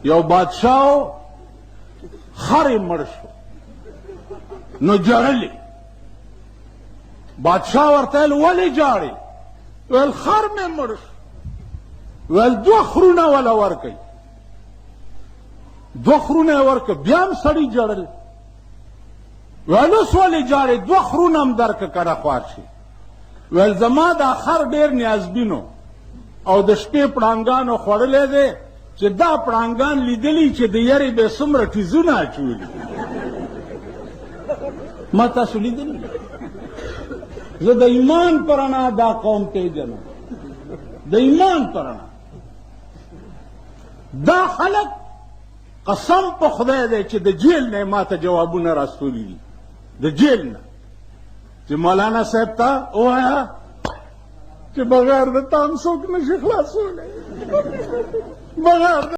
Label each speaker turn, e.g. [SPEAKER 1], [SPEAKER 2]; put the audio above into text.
[SPEAKER 1] یو بادشاه خر یې مړ شو نو جړلې بادشاه ورته ویل ولې جاړې ویل خر مې مړ شو ویل دوه خرونه وله ورکئ دوه خرونه یې ورکړه بیا هم سړي جړل ویل اوس ولې جاړې دوه خرونه هم درکړه که راخوار شي ویل زما دا خر ډېر نیازبین او د شپې پړانګانو خوړلی دی چې دا پړانګان لیدلي چې د یرې به یې څومره ټیزونه اچولي ما تاسو لیدلي زه د ایمان په رڼا دا قوم پیژنم د ایمان په رڼا دا خلک قسم په خدای دی چې د جیل نه ما ته جوابونه راستولي دي د جیل نه چې مولانا صاحب ته ووایه چې بغیر د تا هم څوک نشي خلاصولی بغیر